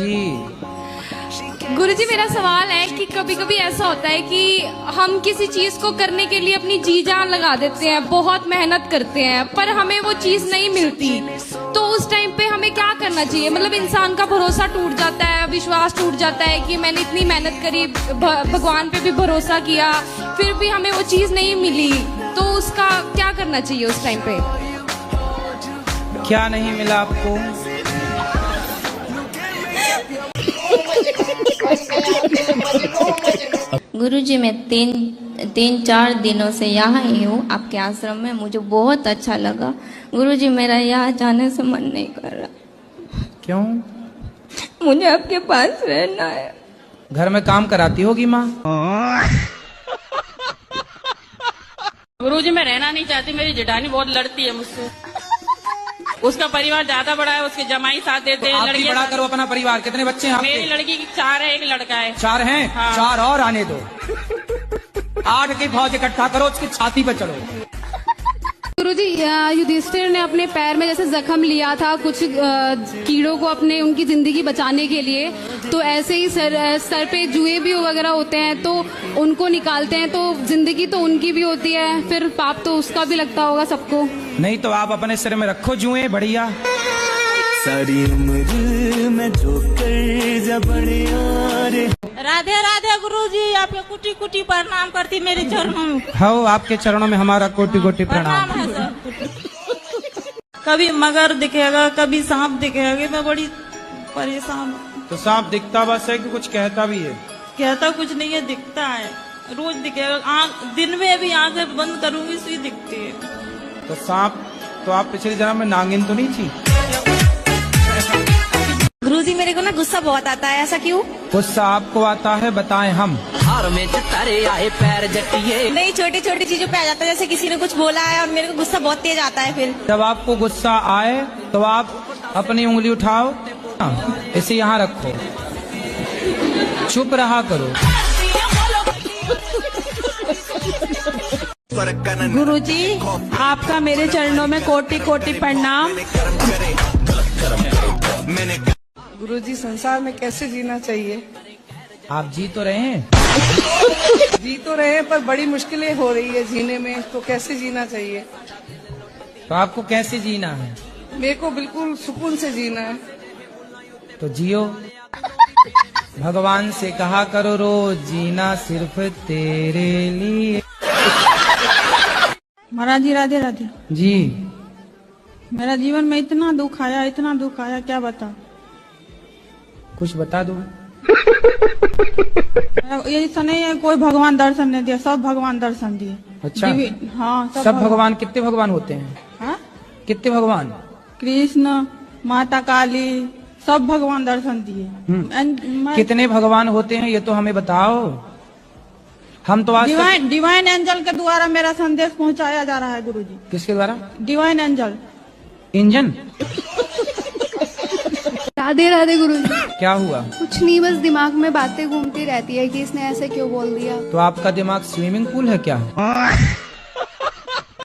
जी। गुरुजी, मेरा सवाल है कि कभी कभी ऐसा होता है कि हम किसी चीज को करने के लिए अपनी जी जान लगा देते हैं, बहुत मेहनत करते हैं, पर हमें वो चीज नहीं मिलती। तो उस टाइम पे हमें क्या करना चाहिए? मतलब इंसान का भरोसा टूट जाता है, विश्वास टूट जाता है कि मैंने इतनी मेहनत करी, भगवान पे भी भरोसा किया, फिर भी हमें वो चीज नहीं मिली, तो उसका क्या करना चाहिए उस टाइम पे? क्या नहीं मिला आपको? गुरुजी, मैं तीन चार दिनों से यहाँ ही हूँ आपके आश्रम में। मुझे बहुत अच्छा लगा गुरुजी। मेरा यहाँ जाने से मन नहीं कर रहा। क्यों? मुझे आपके पास रहना है। घर में काम कराती होगी माँ? गुरुजी, मैं रहना नहीं चाहती, मेरी जेठानी बहुत लड़ती है मुझसे। उसका परिवार ज्यादा बड़ा है, उसके जमाई साथ देते हैं। आप भी बड़ा करो अपना परिवार। कितने बच्चे हैं आपके? मेरी लड़की की 4 है, एक लड़का है। 4 हैं? हाँ। 4 और आने दो। 8 की फौज इकट्ठा करो, उसकी छाती पर चढ़ो। गुरुजी, युधिष्ठिर ने अपने पैर में जैसे जख्म लिया था कुछ कीड़ों को अपने उनकी जिंदगी बचाने के लिए, तो ऐसे ही सर पे जुए भी वगैरह होते हैं, तो उनको निकालते हैं, तो जिंदगी तो उनकी भी होती है, फिर पाप तो उसका भी लगता होगा सबको। नहीं तो आप अपने सिर में रखो जुए, बढ़िया। सारी उम्र में जो कर जा बड़े यारे। राधे राधे गुरुजी, आपके कुटी कुटी प्रणाम करती मेरे चरणों में। हो, आपके चरणों में हमारा कोटि कोटि प्रणाम। है सर। कभी मगर दिखेगा, कभी सांप दिखेगा, मैं बड़ी परेशान हूँ। तो सांप दिखता बस है कि कुछ कहता भी है? कहता कुछ नहीं है, दिखता है, रोज दिखेगा। दिन में भी आंखें बंद करूंगी सी दिखती है। तो सांप तो आप पिछले जन्म में नागिन तो नहीं थी? गुरुजी, मेरे को ना गुस्सा बहुत आता है, ऐसा क्यों? गुस्सा आपको आता है, बताएं हम। हार में तारे आए पैर जटिए। नहीं, छोटी छोटी चीजों पे आ जाता है, जैसे किसी ने कुछ बोला है और मेरे को गुस्सा बहुत तेज आता है। फिर जब आपको गुस्सा आए तो आप अपनी उंगली उठाओ, इसे यहाँ रखो, चुप रहा करो। गुरुजी, आपका मेरे चरणों में कोटि कोटि प्रणाम। गुरुजी, संसार में कैसे जीना चाहिए? आप जी तो रहे हैं? जी तो रहे हैं, पर बड़ी मुश्किलें हो रही है जीने में, तो कैसे जीना चाहिए? तो आपको कैसे जीना है? मेरे को बिल्कुल सुकून से जीना है। तो जियो। भगवान से कहा करो रोज, जीना सिर्फ तेरे लिए। महाराज जी, राधे राधे जी। मेरा जीवन में इतना दुख आया, इतना दुख आया, क्या बता। कुछ बता दो। ये ऐसा नहीं है कोई भगवान दर्शन नहीं दिया, सब भगवान दर्शन दिए। अच्छा। हाँ, सब भगवान। कितने भगवान होते हैं? हाँ? कितने भगवान? कृष्ण, माता काली, सब भगवान दर्शन दिए। कितने भगवान होते हैं ये तो हमें बताओ। हम तो आज डिवाइन एंजल के द्वारा मेरा संदेश पहुंचाया जा रहा है गुरुजी। किसके द्वारा? Divine angel. Engine? Radhe Radhe Guruji. क्या हुआ? कुछ नहीं, बस दिमाग में बातें घूमती रहती है कि इसने ऐसे क्यों बोल दिया। तो आपका दिमाग स्विमिंग पूल है क्या?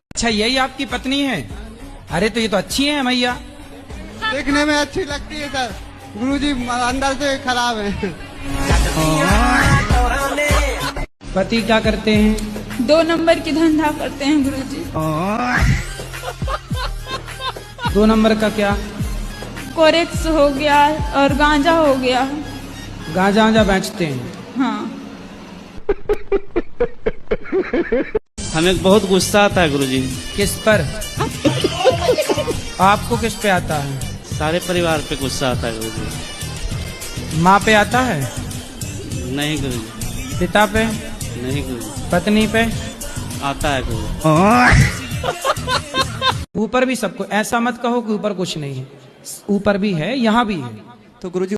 अच्छा, यही आपकी पत्नी है? अरे तो ये तो अच्छी है मैया। देखने में अच्छी लगती है सर, गुरुजी अंदर से खराब है। पति क्या करते हैं? 2 नंबर की धंधा करते हैं गुरुजी। 2 नंबर का क्या? कोरेक्स हो गया और गांजा हो गया। गांजा बेचते हैं? हाँ। हमें बहुत गुस्सा आता है गुरुजी। किस पर? आपको किस पे आता है? सारे परिवार पे गुस्सा आता है गुरुजी। माँ पे आता है? नहीं गुरुजी। पिता पे? नहीं गुरुजी। पत्नी पे? आता है गुरुजी। ऊपर भी सबको। ऐसा मत कहो कि ऊपर कुछ नहीं है, ऊपर भी है, यहाँ भी है। तो गुरुजी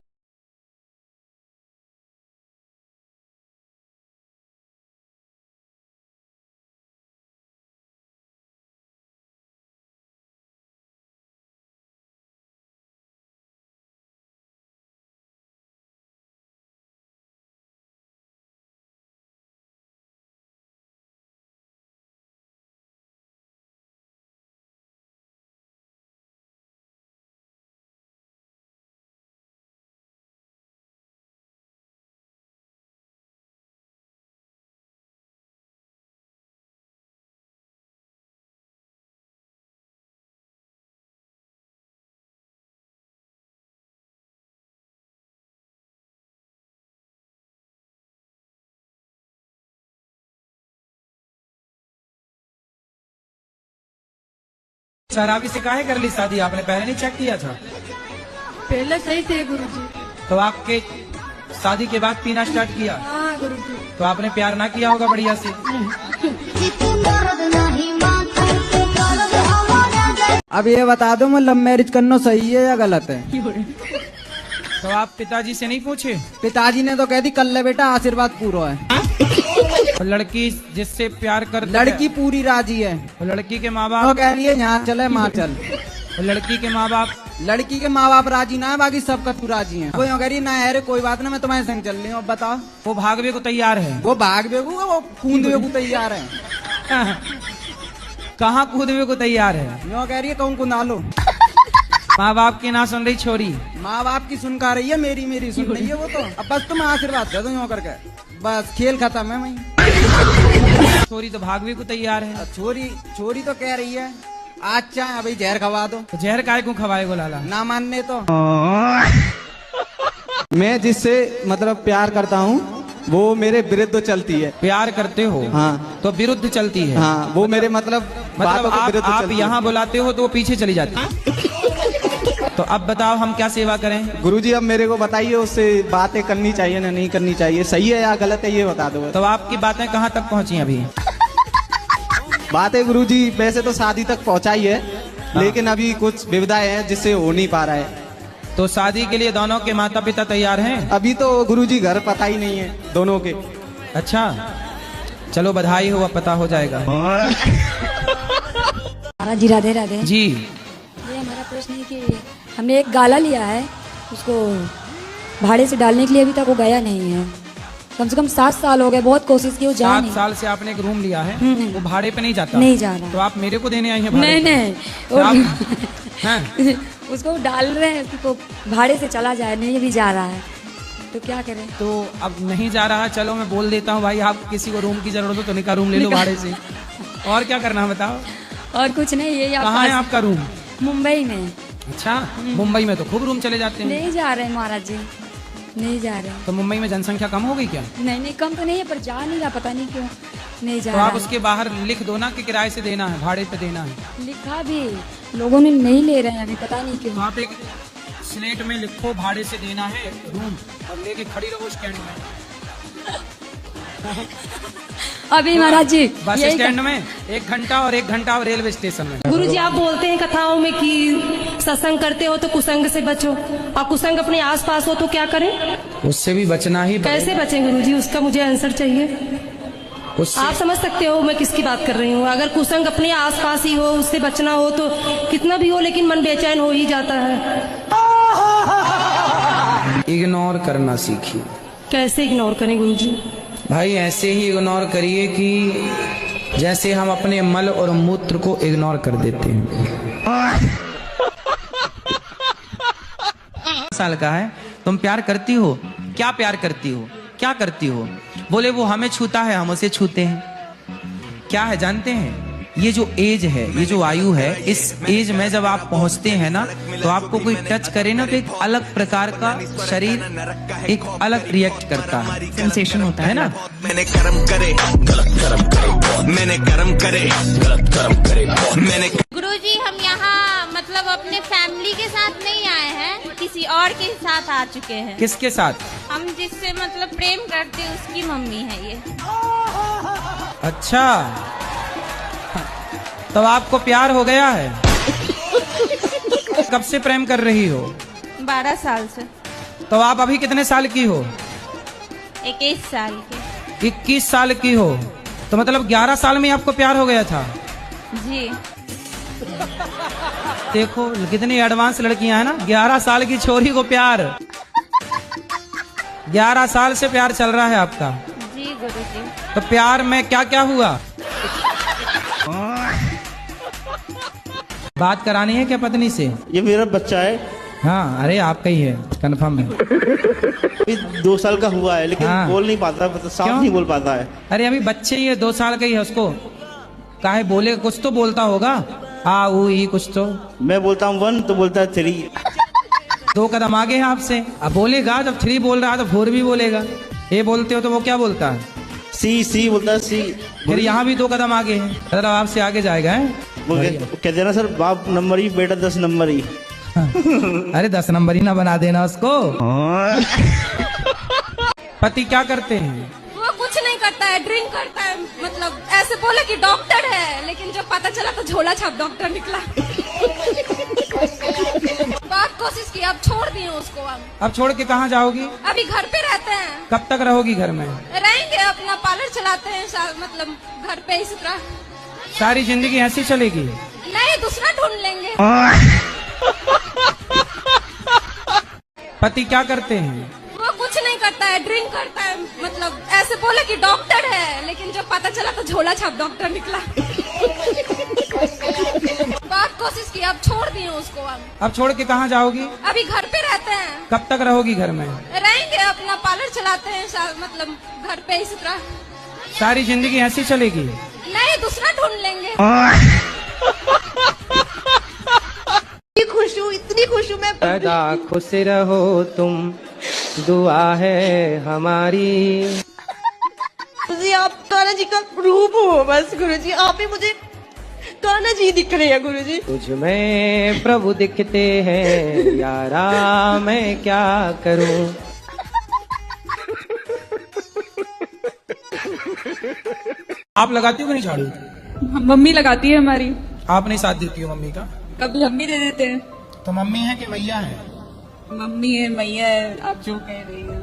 शराबी से काहे कर ली शादी आपने, पहले नहीं चेक किया था? पहले सही थे गुरुजी। तो आपके शादी के बाद पीना स्टार्ट किया? हाँ गुरुजी। तो आपने प्यार ना किया होगा बढ़िया से। अब ये बता दो, मैं लव मैरिज करना सही है या गलत है? तो आप पिताजी से नहीं पूछे? पिताजी ने तो कह दी कर ले बेटा, आशीर्वाद पूरा है। और लड़की जिससे प्यार कर, लड़की पूरी राजी है। और लड़की के माँ तो बाप कह रही है यहाँ चले माँ चल। और लड़की के माँ बाप, लड़की के माँ बाप राजी ना है, बाकी सबका तू राजी है। कोई कह रही ना है कोई बात ना, मैं तुम्हारे संग चल रही हूँ। बताओ, वो भागवे को तैयार है? वो भागवे को, वो कूदवे को तैयार है। कहाँ कूदवे को तैयार है? यूँ कह रही है कौन कुंदा लो। माँ बाप की ना सुन रही छोरी, माँ बाप की सुन का रही है, मेरी सुन रही है वो तो। अब बस तुम आशीर्वाद दे दो यूँ करके, बस खेल खत्म है वही। छोरी तो भागवे को तैयार है। छोरी तो कह रही है अच्छा अभी जहर खवा दो। तो जहर काहे को खवाएगो लाला? ना मानने तो। मैं जिससे मतलब प्यार करता हूँ वो मेरे विरुद्ध चलती है। प्यार करते हो? हाँ। तो विरुद्ध चलती है? हाँ, वो मेरे मतलब आप यहाँ बुलाते हो तो वो पीछे चली जाती है। तो अब बताओ हम क्या सेवा करें? गुरुजी अब मेरे को बताइए, उससे बातें करनी चाहिए ना नहीं करनी चाहिए, सही है या गलत है ये बता दो। तो आपकी बातें कहाँ तक पहुँची अभी? बातें गुरुजी वैसे तो शादी तक पहुँचाई है, लेकिन अभी कुछ विविधाएं हैं जिससे हो नहीं पा रहा है। तो शादी के लिए दोनों के माता पिता तैयार हैं? अभी तो गुरुजी घर पता ही नहीं है दोनों के। अच्छा, चलो बधाई हो, पता हो जाएगा। जी राधे राधे जी। ये हमारा प्रश्न है कि हमने एक गाला लिया है, उसको भाड़े से डालने के लिए अभी तक वो गया नहीं है। कम से कम 7 साल हो गए, बहुत कोशिश की, वो जा 7 नहीं। साल से आपने एक रूम लिया है, वो भाड़े पे नहीं जाता? नहीं जा रहा। तो आप मेरे को देने आई हैं भाड़े? नहीं तो आप, उसको डाल रहे हैं कि वो भाड़े से चला जाए, नहीं भी जा रहा है, तो क्या करें? तो अब नहीं जा रहा, चलो मैं बोल देता हूँ भाई, आप किसी को रूम की जरूरत हो तो निका रूम ले लो भाड़े से। और क्या करना है बताओ? और कुछ नहीं, ये कहाँ है आपका रूम? मुंबई में। अच्छा, मुंबई में तो खूब रूम चले जाते हैं। नहीं जा रहे महाराज जी, नहीं जा रहे। तो मुंबई में जनसंख्या कम हो गई क्या? नहीं कम तो नहीं है, पर जा नहीं रहा, पता नहीं क्यों नहीं जा तो रहा। आप उसके बाहर लिख दो ना कि किराए से देना है, भाड़े पे देना है। लिखा भी, लोगों ने नहीं ले रहे हैं अभी, पता नहीं क्यों। तो आप एक स्लेट में लिखो भाड़े से देना है रूम, और लेके खड़ी रहो स्टैंड में। अभी महाराज जी बस स्टैंड में 1 घंटा और 1 घंटा रेलवे स्टेशन में। गुरुजी आप बोलते हैं कथाओं में कि सत्संग करते हो तो कुसंग से बचो, और कुसंग अपने आसपास हो तो क्या करें? उससे भी बचना ही पड़ेगा। कैसे बचें गुरुजी, उसका मुझे आंसर चाहिए। उससे आप समझ सकते हो मैं किसकी बात कर रही हूँ। अगर कुसंग अपने आसपास ही हो, उससे बचना हो तो कितना भी हो, लेकिन मन बेचैन हो ही जाता है। इग्नोर करना सीखिए। कैसे इग्नोर करें गुरुजी? भाई ऐसे ही इग्नोर करिए कि जैसे हम अपने मल और मूत्र को इग्नोर कर देते हैं। साल का है, तुम प्यार करती हो? क्या प्यार करती हो? क्या करती हो? बोले वो हमें छूता है, हम उसे छूते हैं। क्या है जानते हैं? ये जो एज है, ये जो आयु है, इस एज में जब आप पहुंचते हैं ना, तो आपको कोई टच करे ना, तो एक अलग प्रकार का शरीर एक अलग रिएक्ट करता है, सेंसेशन होता है ना। मैंने कर्म करे गलत कर्म करे, मैंने कर्म करे गलत कर्म करे, मैंने। गुरुजी हम यहाँ मतलब अपने फैमिली के साथ नहीं आए हैं, किसी और के साथ आ चुके हैं। किसके साथ? हम जिससे मतलब प्रेम करते हैं उसकी मम्मी है ये। अच्छा, तो आपको प्यार हो गया है? कब से प्रेम कर रही हो? 12 साल से। तो आप अभी कितने साल की हो? 21 साल की। 21 साल की हो, तो मतलब 11 साल में आपको प्यार हो गया था? जी। देखो कितनी एडवांस लड़कियां हैं ना, 11 साल की छोरी को प्यार, 11 साल से प्यार चल रहा है आपका। जी गुरुजी। तो प्यार में क्या क्या हुआ? बात करानी है क्या पत्नी से? ये मेरा बच्चा है। हाँ, अरे आपका ही है, कंफर्म है। 2 साल का हुआ है, लेकिन हाँ। बोल नहीं पाता, साफ क्यों? नहीं बोल पाता है। अरे अभी बच्चे ही है, 2 साल का ही है, उसको काहे बोले, कुछ तो बोलता होगा। हाँ वो ही कुछ तो। मैं बोलता हूँ 1 तो बोलता है 3। 2 कदम आगे है आपसे। अब बोलेगा, जब 3 बोल रहा है तो 4 भी बोलेगा। ये बोलते हो तो वो क्या बोलता है? सी बोलता है, सी। फिर यहाँ भी 2 कदम आगे है, मतलब आपसे आगे जाएगा है। वो कहते हैं ना सर, बाप नंबर ही बेटा 10 नंबर ही। अरे 10 नंबर ही ना बना देना उसको। पति क्या करते हैं? वो कुछ नहीं करता है, ड्रिंक करता है। मतलब ऐसे बोले कि डॉक्टर है, लेकिन जब पता चला तो झोला छाप डॉक्टर निकला। बहुत कोशिश की, अब छोड़ दिए उसको। अब छोड़ के कहाँ जाओगी? अभी घर पे रहते हैं। कब तक रहोगी घर में? रहेंगे, अपना पार्लर चलाते हैं, मतलब घर पे इसी तरह। सारी जिंदगी ऐसी चलेगी? नहीं, दूसरा ढूंढ लेंगे। पति क्या करते हैं? वो कुछ नहीं करता है, ड्रिंक करता है। मतलब ऐसे बोले कि डॉक्टर है, लेकिन जब पता चला तो झोला छाप डॉक्टर निकला। बहुत कोशिश की, अब छोड़ दिए उसको। अब छोड़ के कहाँ जाओगी? अभी घर पे रहते हैं। कब तक रहोगी घर में? रहेंगे, अपना पार्लर चलाते हैं, मतलब घर पे इसी तरह। सारी जिंदगी ऐसी चलेगी? नहीं, दूसरा ढूंढ लेंगे। खुश हूँ, इतनी खुश हूँ मैं। सदा खुश रहो तुम, दुआ है हमारी। मुझे आप कान्हा जी का रूप हो बस गुरुजी, आप ही मुझे कान्हा जी दिख रहे हैं गुरुजी। तुझ में प्रभु दिखते हैं यारा, मैं क्या करूं। आप लगाती हो कि नहीं झाड़ू? मम्मी लगाती है हमारी। आप नहीं साथ देती हो मम्मी का? कभी हम भी दे देते हैं। तो मम्मी है कि मैया है? मम्मी है, मैया है, आप जो कह रही है।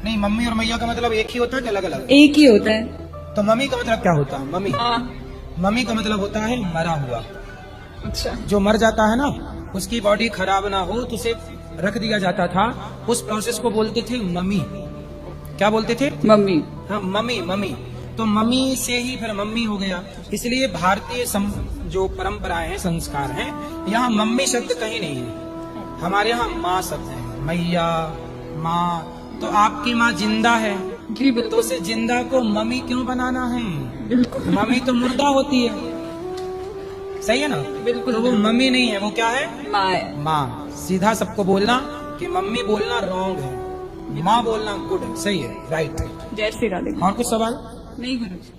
नहीं, मम्मी और मैया का मतलब एक ही होता है कि अलग अलग? एक ही होता है। तो मम्मी का मतलब क्या होता है? मम्मी हाँ। मम्मी का मतलब होता है मरा हुआ। अच्छा। जो मर जाता है ना, उसकी बॉडी खराब ना हो तो उसे रख दिया जाता था। उस प्रोसेस को बोलते थे मम्मी। क्या बोलते थे? मम्मी। हाँ, मम्मी। मम्मी तो मम्मी से ही फिर मम्मी हो गया। इसलिए भारतीय जो परंपराएं हैं, संस्कार हैं, यहाँ मम्मी शब्द कहीं नहीं है। हमारे यहाँ माँ शब्द है, मैया, माँ। तो आपकी माँ जिंदा है जी बिल्कुल। तो उसे जिंदा को मम्मी क्यों बनाना है? बिल्कुल। मम्मी तो मुर्दा होती है, सही है ना? बिल्कुल। तो वो मम्मी नहीं है, वो क्या है? माँ है। माँ। सीधा सबको बोलना कि मम्मी बोलना रॉन्ग है, माँ बोलना गुड है, सही है, राइट। जय श्री राधे। और कुछ सवाल? नहीं गुरुजी।